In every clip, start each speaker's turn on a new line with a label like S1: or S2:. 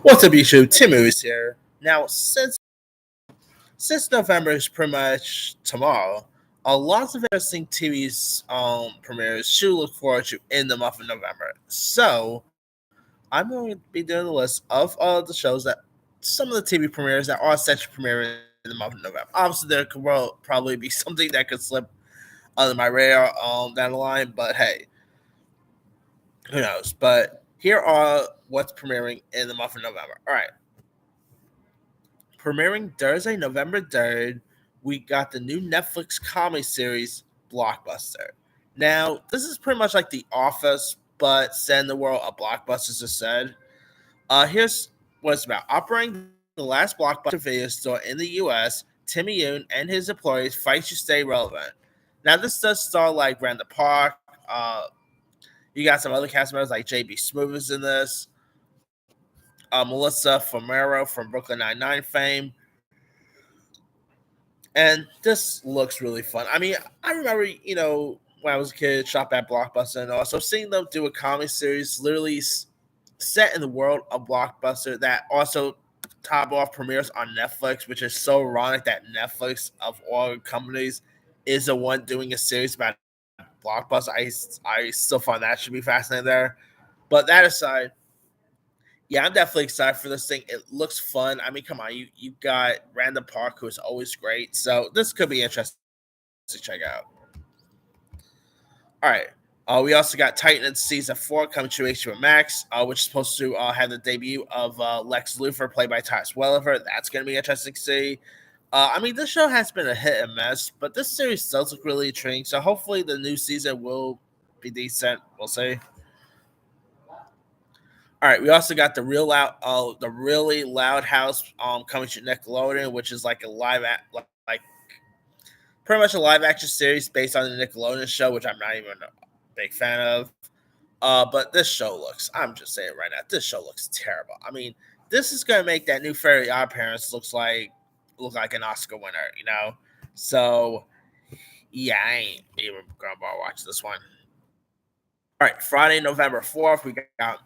S1: What's up, YouTube? Tim is here. Now, since November is pretty much tomorrow, a lot of interesting TV's premieres should look forward to in the month of November. So, I'm going to be doing a list of all the shows that some of the TV premieres that are set to premiere in the month of November. Obviously, there could probably be something that could slip under my radar down the line, but hey, who knows? But here are what's premiering in the month of November. All right. Premiering Thursday, November 3rd, we got the new Netflix comedy series, Blockbuster. Now, this is pretty much like The Office, but set in the world of blockbusters are said. Here's what it's about. Operating the last Blockbuster video store in the U.S., Timmy Yoon and his employees fight to stay relevant. Now, this does star like Randall Park. You got some other cast members like J.B. Smoove is in this. Melissa Fumero from Brooklyn Nine-Nine fame. And this looks really fun. I mean, I remember, when I was a kid, shop at Blockbuster and also seeing them do a comedy series literally set in the world of Blockbuster that also top off premieres on Netflix, which is so ironic that Netflix, of all companies, is the one doing a series about Blockbuster. I still find that should be fascinating there. But that aside, yeah, I'm definitely excited for this thing. It looks fun. I mean, come on, you got Randall Park, who is always great. So this could be interesting to check out. All right. We also got Titans season 4 coming to HBO Max, which is supposed to have the debut of Lex Luthor, played by Tyrese Welliver. That's going to be interesting to see. I mean, this show has been a hit and miss, but this series does look really intriguing. So hopefully the new season will be decent. We'll see. All right, we also got the really loud house coming to Nickelodeon, which is like like pretty much a live action series based on the Nickelodeon show, which I'm not even a big fan of. But this show I'm just saying right now, this show looks terrible. I mean, this is gonna make that new Fairly Odd Parents look like an Oscar winner. So yeah, I ain't even gonna bother watch this one. All right, Friday, November 4th, we got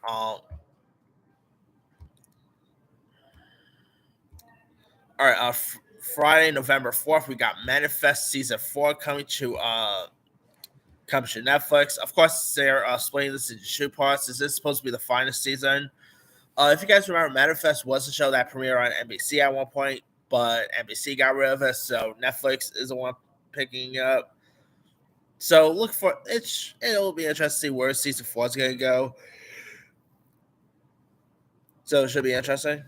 S1: all right, Friday, November 4th, we got Manifest season 4 coming to Netflix. Of course, they're splitting this into two parts. This is supposed to be the final season. If you guys remember, Manifest was a show that premiered on NBC at one point, but NBC got rid of it, so Netflix is the one picking it up. So look for it. It'll be interesting to see where season 4 is going to go. So it should be interesting.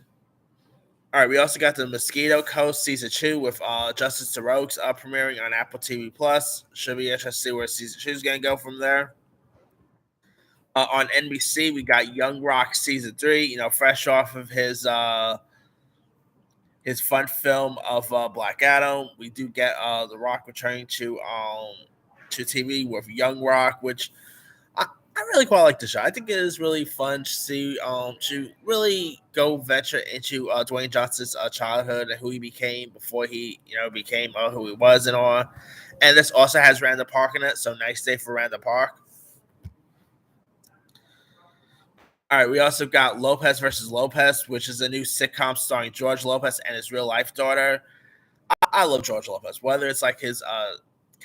S1: All right, we also got the Mosquito Coast season 2 with Justin Theroux premiering on Apple TV Plus. Should be interesting to see where season 2 is going to go from there. On NBC, we got Young Rock season 3. Fresh off of his fun film of Black Adam, we do get The Rock returning to TV with Young Rock, which I really quite like the show. I think it is really fun to see to really go venture into Dwayne Johnson's childhood and who he became before he became who he was and all. And this also has Randall Park in it, so nice day for Randall Park. All right, we also got Lopez versus Lopez, which is a new sitcom starring George Lopez and his real life daughter. I love George Lopez, whether it's like his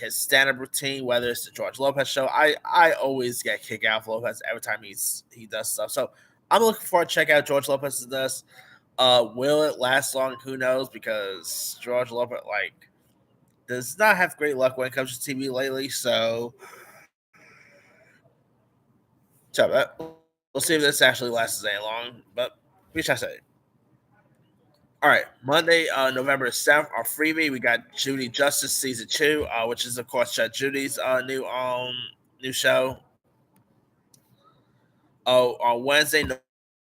S1: stand-up routine, whether it's the George Lopez show. I always get kicked out of Lopez every time he does stuff. So I'm looking forward to check out George Lopez in this. Will it last long? Who knows? Because George Lopez does not have great luck when it comes to TV lately. So we'll see if this actually lasts any long. But we shall say. All right, Monday, November 7th, our freebie, we got Judy Justice season 2, which is of course Judge Judy's new show. Oh, on Wednesday,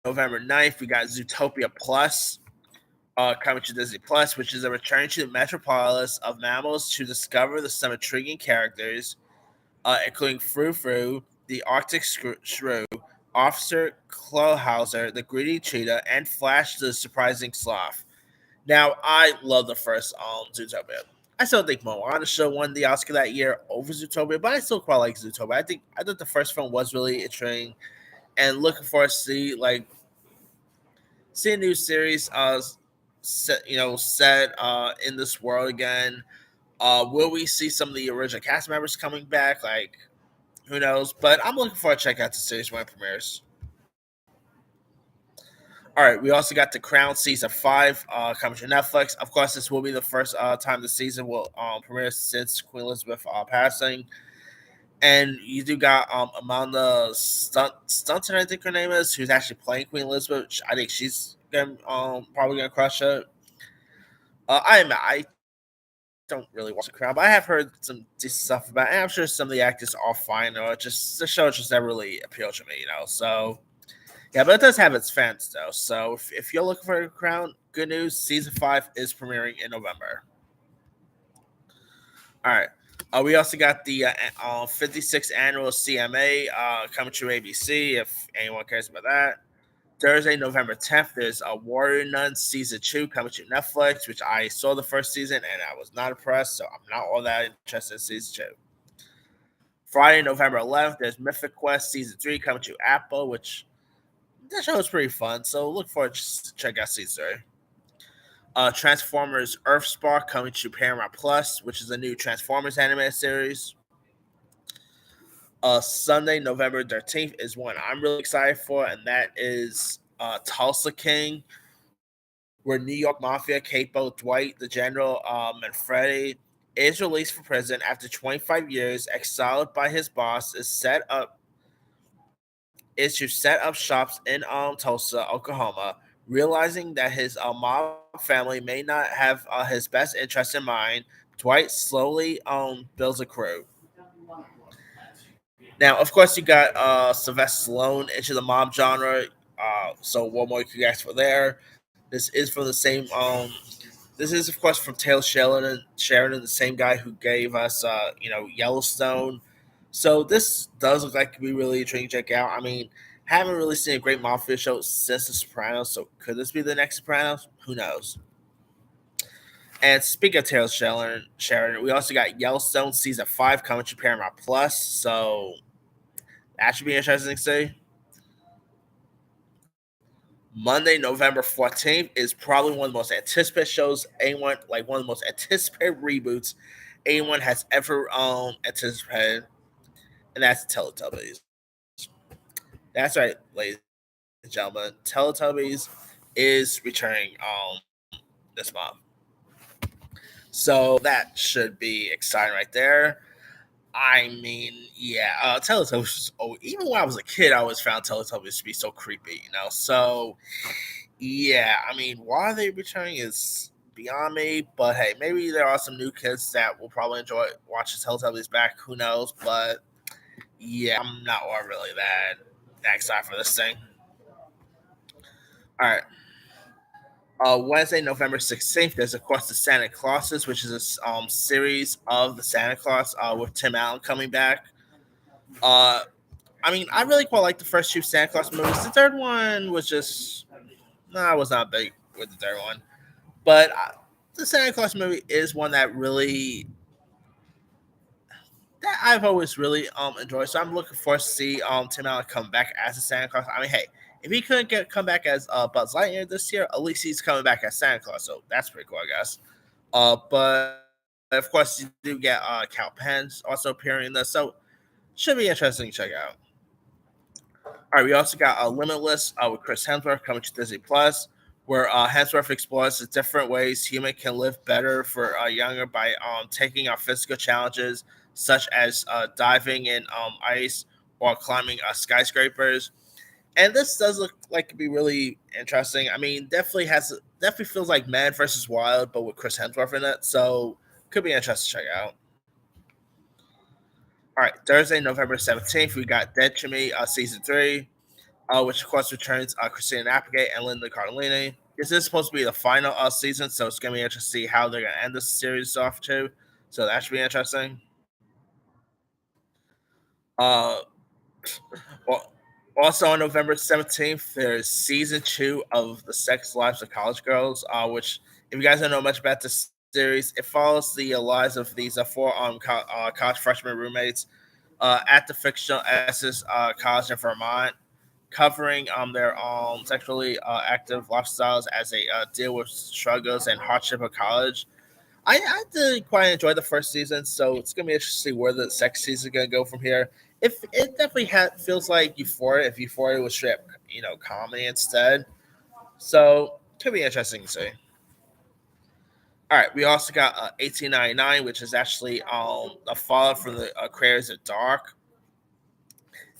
S1: November 9th, we got Zootopia Plus coming to Disney Plus, which is a return to the metropolis of mammals to discover some intriguing characters, including Frou Frou, the Arctic Shrew, Officer Clawhauser, the greedy cheetah, and Flash, the surprising sloth. Now, I love the first Zootopia. I still think Moana show won the Oscar that year over Zootopia, but I still quite like Zootopia. I thought the first film was really intriguing, and looking forward to see see a new series set in this world again. Will we see some of the original cast members coming back? Like, who knows? But I'm looking forward to check out the series when it premieres. All right, we also got The Crown season 5 coming to Netflix. Of course, this will be the first time the season will premiere since Queen Elizabeth passing. And you do got Amanda Stunton, I think her name is, who's actually playing Queen Elizabeth. I think she's probably gonna crush it. I don't really watch The Crown, but I have heard some decent stuff about it. And I'm sure some of the actors are fine, or just the show just never really appealed to me, So yeah, but it does have its fans though. So if you're looking for The Crown, good news: season 5 is premiering in November. All right. We also got the 56th annual CMA coming to ABC. If anyone cares about that, Thursday, November 10th, there's a Warrior Nun season 2 coming to Netflix, which I saw the first season and I was not impressed, so I'm not all that interested in season 2. Friday, November 11th, there's Mythic Quest season 3 coming to Apple, which that show is pretty fun, so look forward to check out season 3. Transformers Earthspark coming to Paramount Plus, which is a new Transformers animated series. Sunday, November 13th is one I'm really excited for, and that is Tulsa King, where New York Mafia capo Dwight the General Manfredi is released from prison after 25 years, exiled by his boss, is to set up shops in Tulsa, Oklahoma, realizing that his mob family may not have his best interest in mind. Dwight slowly builds a crew. Now, of course, you got Sylvester Stallone into the mob genre. So one more you guys for there. This is from the same. This is of course from Taylor Sheridan, the same guy who gave us, Yellowstone. So this does look like it could be really intriguing to check out. I mean, haven't really seen a great mafia show since The Sopranos. So could this be the next Sopranos? Who knows? And speaking of Taylor Sheridan, we also got Yellowstone season 5 coming to Paramount Plus. So that should be interesting to see. Monday, November 14th is probably one of the most anticipated shows anyone, like one of the most anticipated reboots anyone has ever anticipated, and that's Teletubbies. That's right, ladies and gentlemen. Teletubbies is returning this month. So that should be exciting right there. I mean, yeah, Teletubbies. Oh, even when I was a kid, I always found Teletubbies to be so creepy, So, yeah, I mean, why they returning is beyond me. But hey, maybe there are some new kids that will probably enjoy watching Teletubbies back. Who knows? But yeah, I'm not really that excited for this thing. All right. Wednesday, November 16th, there's of course the Santa Clauses, which is a series of the Santa Claus with Tim Allen coming back. Uh, I mean, I really quite like the first two Santa Claus movies. The third one was just, no, I was not big with the third one. But the Santa Claus movie is one that I've always really enjoyed. So I'm looking forward to see Tim Allen come back as a Santa Claus. I mean, hey, if he couldn't come back as Buzz Lightyear this year, at least he's coming back as Santa Claus. So that's pretty cool, I guess. But of course, you do get Cal Pence also appearing in this, so should be interesting to check out. All right, we also got Limitless with Chris Hemsworth coming to Disney Plus, where Hemsworth explores the different ways human can live better for younger by taking on physical challenges such as diving in ice or climbing skyscrapers. And this does look like to be really interesting. I mean, definitely feels like Man versus Wild, but with Chris Hemsworth in it. So could be interesting to check out. All right, Thursday, November 17th, we got Dead to Me season 3, which of course returns Christina Applegate and Linda Cardellini. This is supposed to be the final season, so it's going to be interesting to see how they're going to end this series off too. So that should be interesting. Uh, well, also on November 17th, there's season 2 of The Sex Lives of College Girls, which, if you guys don't know much about this series, it follows the lives of these four college freshman roommates at the fictional Essex College in Vermont. covering their sexually active lifestyles as they deal with struggles and hardship of college. I did quite enjoy the first season, so it's gonna be interesting to see where the second season is gonna go from here. If it definitely feels like Euphoria, if Euphoria was straight, comedy instead, so could be interesting to see. All right, we also got 1899, which is actually a follow from the creators of Dark.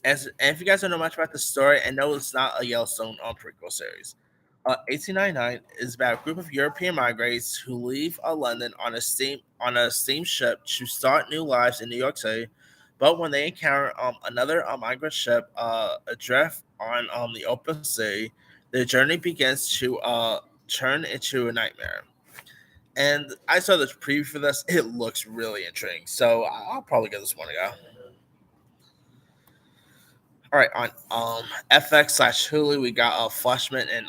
S1: And if you guys don't know much about the story, and no, it's not a Yellowstone prequel series. 1899 is about a group of European migrants who leave London on a steamship to start new lives in New York City. But when they encounter another migrant ship adrift on the open sea, their journey begins to turn into a nightmare. And I saw this preview for this; it looks really intriguing. So I'll probably give this one a go. All right, on FX/Hulu, we got Fleshman and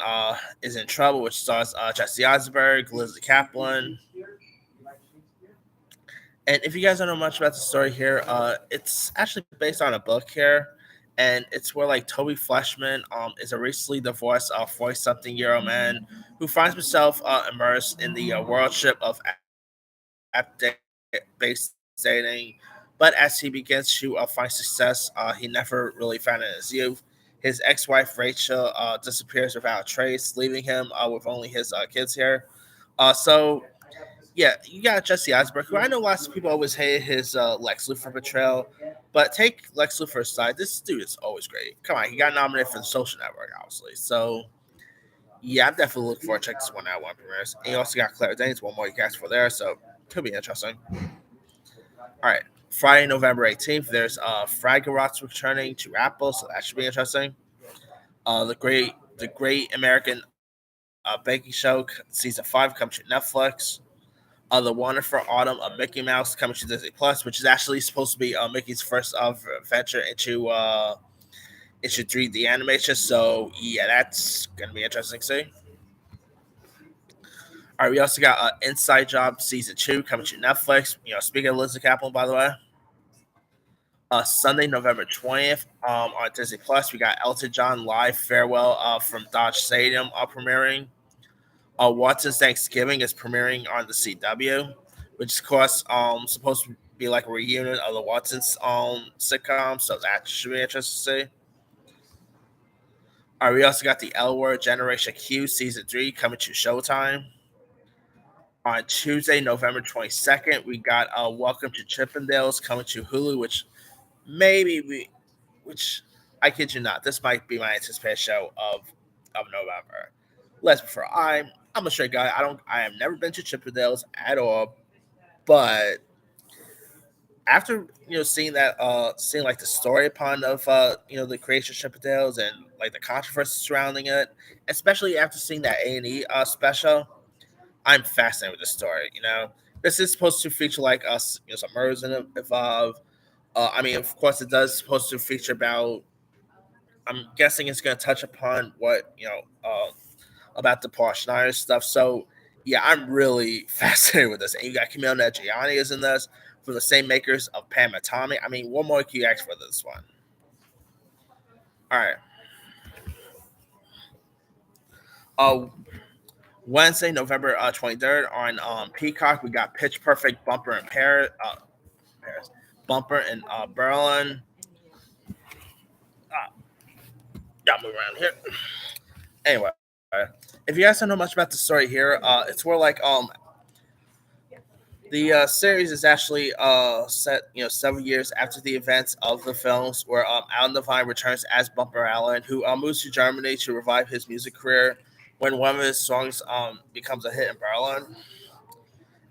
S1: is in Trouble, which stars Jesse Eisenberg, Lizzie Kaplan. And if you guys don't know much about the story here, it's actually based on a book here, and it's where like Toby Fleshman is a recently divorced 40-something-year-old man who finds himself immersed in the worldship of app-based dating. But as he begins to find success, he never really found it in his youth. His ex-wife Rachel disappears without a trace, leaving him with only his kids here. So yeah, you got Jesse Eisenberg, who I know lots of people always hate his Lex Luthor portrayal, but take Lex Luthor aside, this dude is always great. Come on, he got nominated for the Social Network, obviously. So yeah, I'm definitely looking forward to check this one out when it premieres. And you also got Claire Danes, one more you cast for there, so could be interesting. All right, Friday, November 18th, there's Fraggle returning to Apple, so that should be interesting. The Great American Baking Show season 5 comes to Netflix. The Wonderful Autumn of Mickey Mouse coming to Disney Plus, which is actually supposed to be Mickey's first venture into 3D animation. So yeah, that's gonna be interesting to see. All right, we also got Inside Job season 2 coming to Netflix. Speaking of Lizzie Kaplan, by the way, Sunday, November 20th, on Disney Plus, we got Elton John live farewell from Dodge Stadium premiering. Watson's Thanksgiving is premiering on the CW, which is of course supposed to be like a reunion of the Watson's sitcom, so that should be interesting to see. All right, we also got the L Word Generation Q season 3 coming to Showtime. On Tuesday, November 22nd, we got Welcome to Chippendales coming to Hulu, maybe we, which I kid you not, this might be my anticipated show of November. Let's before I'm a straight guy. I have never been to Chippendales at all, but after seeing that seeing like the story upon of the creation of Chippendales and like the controversy surrounding it, especially after seeing that A&E special, I'm fascinated with the story. This is supposed to feature like us, some murders and evolve. I mean, of course, it does supposed to feature about. I'm guessing it's going to touch upon what about the Paul Schneider stuff. So yeah, I'm really fascinated with this. And you got Camille Nanjiani is in this from the same makers of Pam and Tommy. I mean, what more can you ask for this one? All right. Uh, Wednesday, November 23rd on Peacock, we got Pitch Perfect, Paris, Bumper in Berlin. Got me around here. Anyway, if you guys don't know much about the story here, it's where like the series is actually set, several years after the events of the films, where Alan Devine returns as Bumper Allen, who moves to Germany to revive his music career when one of his songs becomes a hit in Berlin.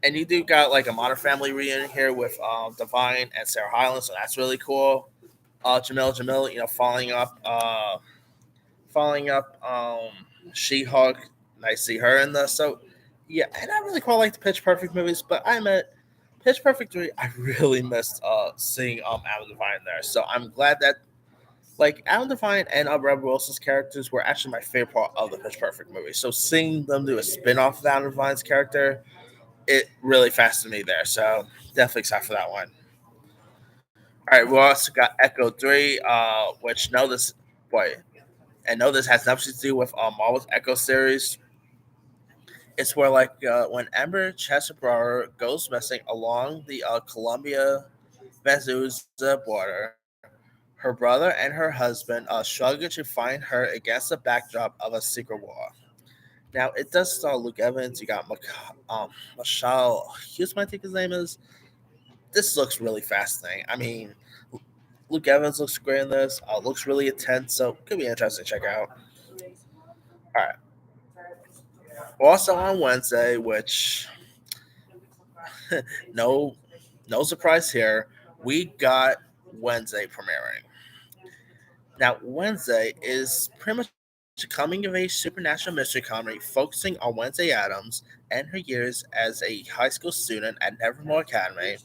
S1: And you do got like a Modern Family reunion here with Devine and Sarah Hyland, so that's really cool. Jamil, following up She-Hulk. Nice to see her in this. So yeah, and I really quite like the Pitch Perfect movies, but I met Pitch Perfect 3, I really missed seeing Alan Devine there. So I'm glad that like Alan Devine and Rebel Wilson's characters were actually my favorite part of the Pitch Perfect movie. So seeing them do a spin-off of Alan Devine's character, it really fascinated me there. So definitely excited for that one. All right, we also got Echo 3, which no this boy. And no, this has nothing to do with Marvel's Echo series. It's where when Ember Chesebrower goes missing along the Colombia Venezuela border, her brother and her husband struggle to find her against the backdrop of a secret war. Now, it does star Luke Evans. You got Michelle Hughes, I think his name is. This looks really fascinating. I mean, Luke Evans looks great in this. Looks really intense, so could be interesting to check out. All right. Also on Wednesday, which no, no surprise here, we got Wednesday premiering. Now, Wednesday is pretty much a coming of age supernatural mystery comedy focusing on Wednesday Adams and her years as a high school student at Nevermore Academy,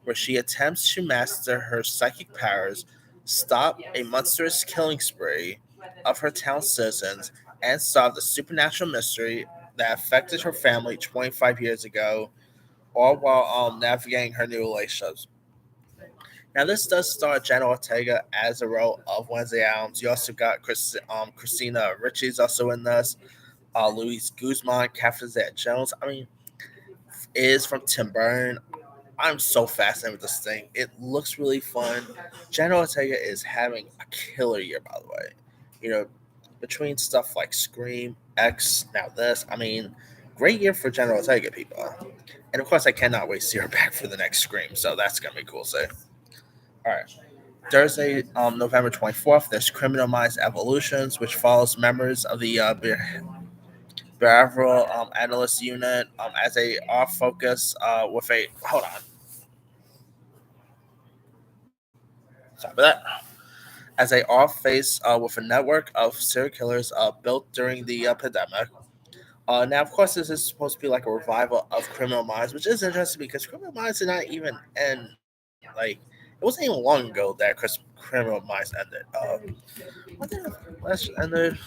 S1: where she attempts to master her psychic powers, stop a monstrous killing spree of her town's citizens, and solve the supernatural mystery that affected her family 25 years ago, all while navigating her new relationships. Now, this does star Jenna Ortega as the role of Wednesday Adams. You also got Christina Ritchie's also in this. Luis Guzman, Catherine Zeta-Jones. I mean, is from Tim Burton. I'm so fascinated with this thing. It looks really fun. Jenna Ortega is having a killer year, by the way. You know, between stuff like Scream, X, now this. I mean, great year for Jenna Ortega, people. And of course, I cannot wait to see her back for the next Scream. So that's gonna be cool. So, all right. Thursday, November 24th, there's Criminal Minds Evolutions, which follows members of the behavioral analyst unit as they are focused with a. Hold on. Sorry about that. As they all face with a network of serial killers built during the pandemic. Now, of course, this is supposed to be like a revival of Criminal Minds, which is interesting because Criminal Minds did not even end. Like, it wasn't even long ago that Criminal Minds ended. What the last ended?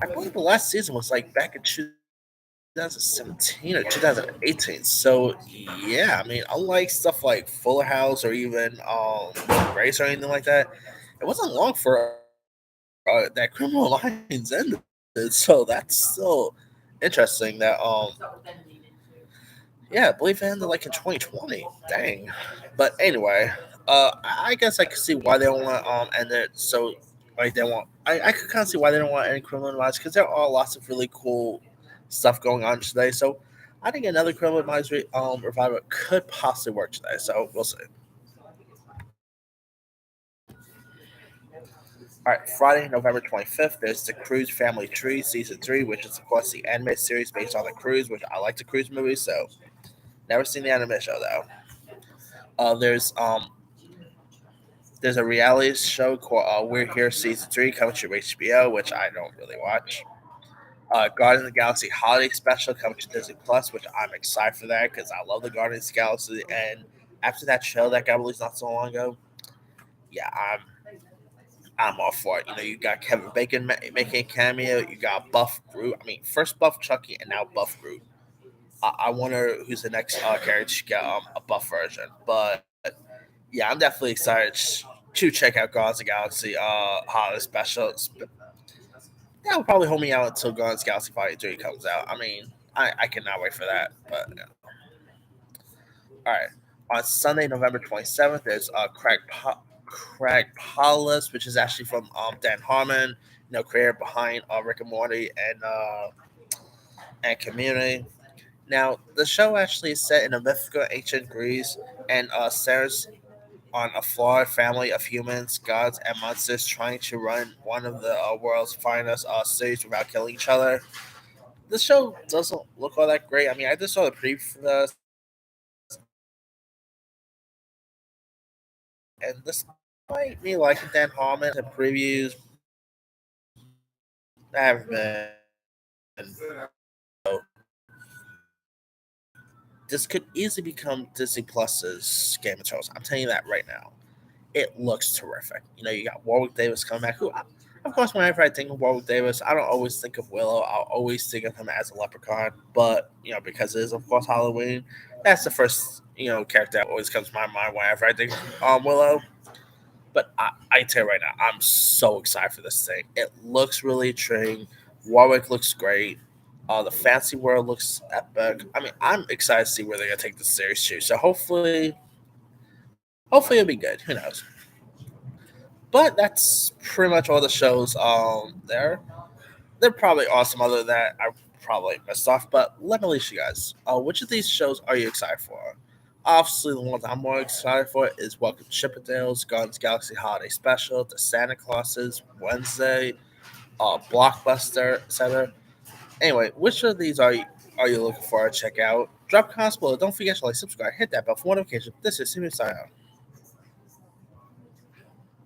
S1: I believe the last season was like back in 2017 or 2018. So yeah, I mean, unlike stuff like Fuller House or even Grace or anything like that, it wasn't long for that Criminal Minds ended. So that's still interesting. That yeah, I believe it ended like in 2020. Dang. But anyway, I guess I could see why they don't want to end it. So like they want, I could kind of see why they don't want any Criminal Minds because there are lots of really cool stuff going on today. So I think another Criminal Minds revival could possibly work today. So we'll see. All right, Friday, November 25th, there's the Cruise Family Tree Season 3, which is, of course, the anime series based on the Cruise, which I like the Cruise movies, so never seen the anime show, though. Uh, there's um there's a reality show called We're Here Season 3 coming to HBO, which I don't really watch. Guardians of the Galaxy Holiday Special coming to Disney Plus, which I'm excited for that because I love the Guardians of the Galaxy. And after that show that got released not so long ago, yeah, I'm all for it. You know, you got Kevin Bacon making a cameo. You got Buff Groot. I mean, first Buff Chucky and now Buff Groot. I wonder who's the next character to get a buff version. But yeah, I'm definitely excited to check out Guardians of the Galaxy holiday specials. That will probably hold me out until Guardians of the Galaxy Volume 3 comes out. I mean, I cannot wait for that. But yeah. All right. On Sunday, November 27th, there's Craig Paulus, which is actually from Dan Harmon, creator behind Rick and Morty and Community. Now, the show actually is set in a mythical ancient Greece and centers on a flawed family of humans, gods, and monsters trying to run one of the world's finest cities without killing each other. The show doesn't look all that great. I mean, I just saw the preview for this, and despite me liking Dan Harmon and previews, I haven't been. This could easily become Disney Plus's Game of Thrones. I'm telling you that right now. It looks terrific. You know, you got Warwick Davis coming back. Of course, whenever I think of Warwick Davis, I don't always think of Willow. I'll always think of him as a leprechaun. But because it is, of course, Halloween, That's the first character that always comes to my mind whenever I think Willow. But I tell you right now, I'm so excited for this thing. It looks really intriguing. Warwick looks great. The fancy world looks epic. I mean, I'm excited to see where they're gonna take the series to. So hopefully it'll be good. Who knows? But that's pretty much all the shows there. There probably are some other that I probably missed off, but let me leash you guys. Which of these shows are you excited for? Obviously, the one that I'm more excited for is Welcome to Chippendales, Guardians Galaxy Holiday Special, The Santa Clauses, Wednesday, Blockbuster, etc. Anyway, which of these are you looking for to check out? Drop comments below. Don't forget to like, subscribe, hit that bell for notification. This is Simon signing out.